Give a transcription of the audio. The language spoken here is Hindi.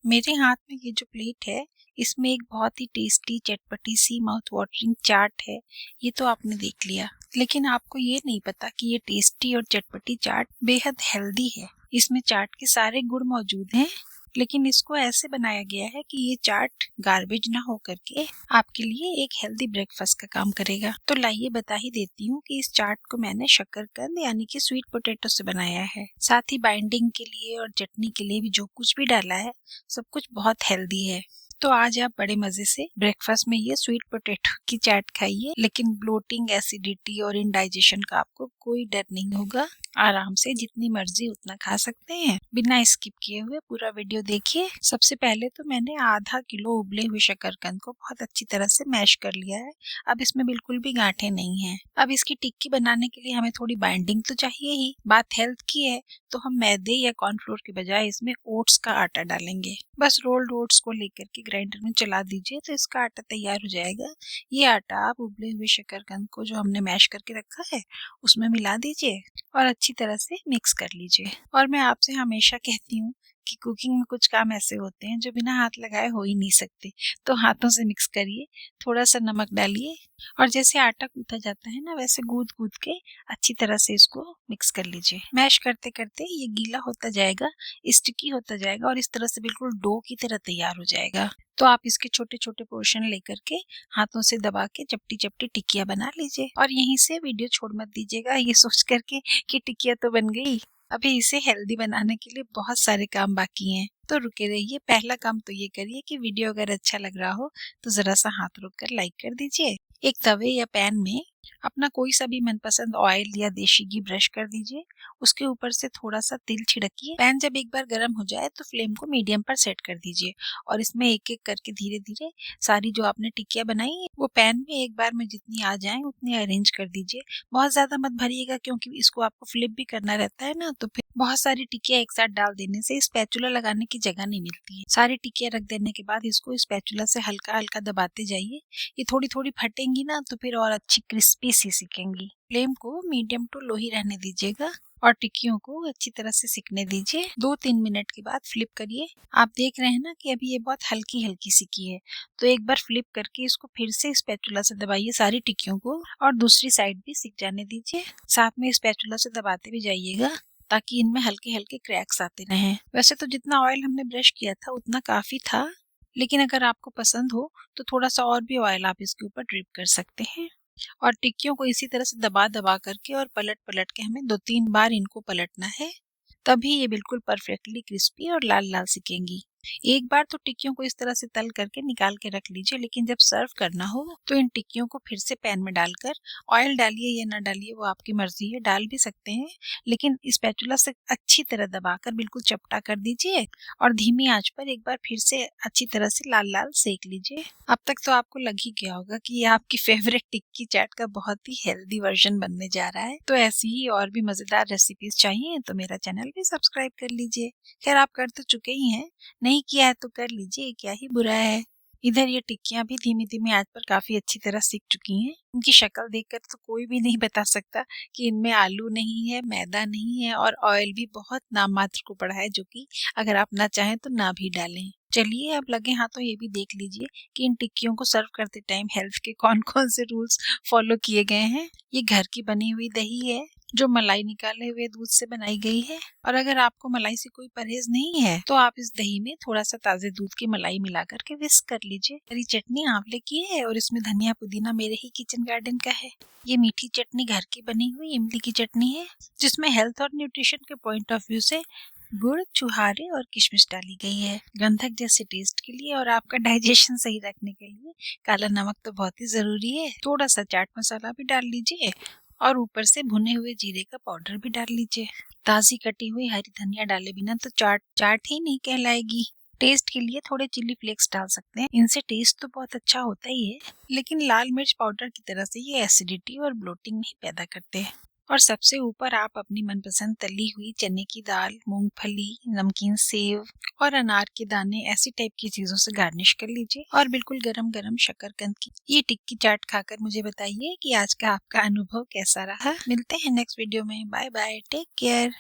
मेरे हाथ में ये जो प्लेट है इसमें एक बहुत ही टेस्टी चटपटी सी माउथ वाटरिंग चाट है। ये तो आपने देख लिया, लेकिन आपको ये नहीं पता कि ये टेस्टी और चटपटी चाट बेहद हेल्दी है। इसमें चाट के सारे गुण मौजूद हैं, लेकिन इसको ऐसे बनाया गया है कि ये चाट गार्बेज ना हो करके आपके लिए एक हेल्दी ब्रेकफास्ट का काम करेगा। तो लाइए बता ही देती हूँ कि इस चाट को मैंने शकरकंद यानी कि स्वीट पोटैटो से बनाया है। साथ ही बाइंडिंग के लिए और चटनी के लिए भी जो कुछ भी डाला है सब कुछ बहुत हेल्दी है। तो आज आप बड़े मजे से ब्रेकफास्ट में ये स्वीट पोटैटो की चाट खाइए, लेकिन ब्लोटिंग, एसिडिटी और इंडाइजेशन का आपको कोई डर नहीं होगा। आराम से जितनी मर्जी उतना खा सकते हैं। बिना स्किप किए हुए पूरा वीडियो देखिए। सबसे पहले तो मैंने आधा किलो उबले हुए शकरकंद को बहुत अच्छी तरह से मैश कर लिया है। अब इसमें बिल्कुल भी गांठें नहीं है। अब इसकी टिक्की बनाने के लिए हमें थोड़ी बाइंडिंग तो चाहिए ही। बात हेल्थ की है तो हम मैदे या कॉर्नफ्लोर के बजाय इसमें ओट्स का आटा डालेंगे। बस रोल्ड ओट्स को लेकर के ग्राइंडर में चला दीजिए तो इसका आटा तैयार हो जाएगा। ये आटा आप उबले हुए शकरकंद को जो हमने मैश करके रखा है उसमें मिला दीजिए और अच्छी तरह से मिक्स कर लीजिए। और मैं आपसे हमेशा कहती हूँ कि कुकिंग में कुछ काम ऐसे होते हैं जो बिना हाथ लगाए हो ही नहीं सकते, तो हाथों से मिक्स करिए। थोड़ा सा नमक डालिए और जैसे आटा गूंथा जाता है ना, वैसे गूंथ गूंथ के अच्छी तरह से इसको मिक्स कर लीजिए। मैश करते करते ये गीला होता जाएगा, स्टिकी होता जाएगा और इस तरह से बिल्कुल डो की तरह तैयार हो जाएगा। तो आप इसके छोटे छोटे पोर्शन लेकर के हाथों से दबा के चपटी चपटी टिक्कियां बना लीजिए। और यहीं से वीडियो छोड़ मत दीजिएगा ये सोच करके कि टिक्कियां तो बन गई, अभी इसे हेल्दी बनाने के लिए बहुत सारे काम बाकी हैं। तो रुके रहिए। पहला काम तो ये करिए कि वीडियो अगर अच्छा लग रहा हो तो जरा सा हाथ रोक कर लाइक कर दीजिए। एक तवे या पैन में अपना कोई सा भी मनपसंद ऑयल या देशी घी ब्रश कर दीजिए। उसके ऊपर से थोड़ा सा तेल छिड़किए। पैन जब एक बार गर्म हो जाए तो फ्लेम को मीडियम पर सेट कर दीजिए और इसमें एक एक करके धीरे धीरे सारी जो आपने टिक्कियां बनाई है वो पैन में एक बार में जितनी आ जाए उतनी अरेंज कर दीजिए। बहुत ज्यादा मत भरिएगा क्योंकि इसको आपको फ्लिप भी करना रहता है ना, तो फिर बहुत सारी टिक्कियां एक साथ डाल देने से स्पैचुला लगाने की जगह नहीं मिलती है। सारी टिक्कियां रख देने के बाद इसको स्पैचुला से हल्का हल्का दबाते जाइए। ये थोड़ी थोड़ी फटेंगी ना तो फिर और अच्छी क्रिस्पी सी सिकेंगी। फ्लेम को मीडियम टू लो ही रहने दीजिएगा और टिक्कियों को अच्छी तरह से सिकने दीजिए। 2-3 मिनट के बाद फ्लिप करिए। आप देख रहे हैं ना कि अभी ये बहुत हल्की हल्की सिकी है, तो एक बार फ्लिप करके इसको फिर से स्पैचुला से दबाइए सारी टिक्कियों को और दूसरी साइड भी सिक जाने दीजिए। साथ में स्पैचुला से दबाते भी जाइएगा ताकि इनमें हल्के हल्के क्रैक्स आते रहें। वैसे तो जितना ऑयल हमने ब्रश किया था उतना काफी था, लेकिन अगर आपको पसंद हो तो थोड़ा सा और भी ऑयल आप इसके ऊपर ड्रिप कर सकते हैं। और टिक्कियों को इसी तरह से दबा दबा करके और पलट पलट के हमें 2-3 बार इनको पलटना है, तभी ये बिल्कुल परफेक्टली क्रिस्पी और लाल लाल सिकेंगी। एक बार तो टिक्कियों को इस तरह से तल करके निकाल के रख लीजिए, लेकिन जब सर्व करना हो तो इन टिक्कियों को फिर से पैन में डालकर ऑयल डालिए या ना डालिए वो आपकी मर्जी है, डाल भी सकते हैं, लेकिन स्पैचुला से अच्छी तरह दबाकर बिल्कुल चपटा कर दीजिए और धीमी आंच पर एक बार फिर से अच्छी तरह से लाल लाल सेक लीजिए। अब तक तो आपको लग ही गया होगा कि ये आपकी फेवरेट टिक्की चाट का बहुत ही हेल्दी वर्जन बनने जा रहा है। तो ऐसी ही और भी मजेदार रेसिपीज चाहिए तो मेरा चैनल भी सब्सक्राइब कर लीजिए। खैर आप कर तो चुके ही हैं, नहीं किया है तो कर लीजिए, क्या ही बुरा है। इधर ये टिक्कियां भी धीमी धीमी आंच पर काफी अच्छी तरह सिक चुकी हैं। इनकी शक्ल देखकर तो कोई भी नहीं बता सकता कि इनमें आलू नहीं है, मैदा नहीं है और ऑयल भी बहुत नाम मात्र को पड़ा है, जो कि अगर आप ना चाहें तो ना भी डालें। चलिए अब लगे हाथों ये भी देख लीजिए कि इन टिक्कियों को सर्व करते टाइम हेल्थ के कौन कौन से रूल्स फॉलो किए गए हैं। ये घर की बनी हुई दही है जो मलाई निकाले हुए दूध से बनाई गई है, और अगर आपको मलाई से कोई परहेज नहीं है तो आप इस दही में थोड़ा सा ताजे दूध की मलाई मिला करके विस्क कर लीजिए। हरी चटनी आंवले की है और इसमें धनिया पुदीना मेरे ही किचन गार्डन का है। ये मीठी चटनी घर की बनी हुई इमली की चटनी है जिसमें हेल्थ और न्यूट्रिशन के पॉइंट ऑफ व्यू से गुड़, चुहारे और किशमिश डाली गई है गंधक जैसे टेस्ट के लिए, और आपका डाइजेशन सही रखने के लिए काला नमक तो बहुत ही जरूरी है। थोड़ा सा चाट मसाला भी डाल लीजिए और ऊपर से भुने हुए जीरे का पाउडर भी डाल लीजिए। ताजी कटी हुई हरी धनिया डाले बिना तो चाट चाट ही नहीं कहलाएगी। टेस्ट के लिए थोड़े चिली फ्लेक्स डाल सकते हैं, इनसे टेस्ट तो बहुत अच्छा होता ही है, लेकिन लाल मिर्च पाउडर की तरह से ये एसिडिटी और ब्लोटिंग नहीं पैदा करते हैं। और सबसे ऊपर आप अपनी मनपसंद तली हुई चने की दाल, मूंगफली, नमकीन सेव और अनार के दाने ऐसी टाइप की चीजों से गार्निश कर लीजिए और बिल्कुल गरम गरम शकरकंद की ये टिक्की चाट खाकर मुझे बताइए कि आज का आपका अनुभव कैसा रहा। मिलते हैं नेक्स्ट वीडियो में। Bye bye, take care.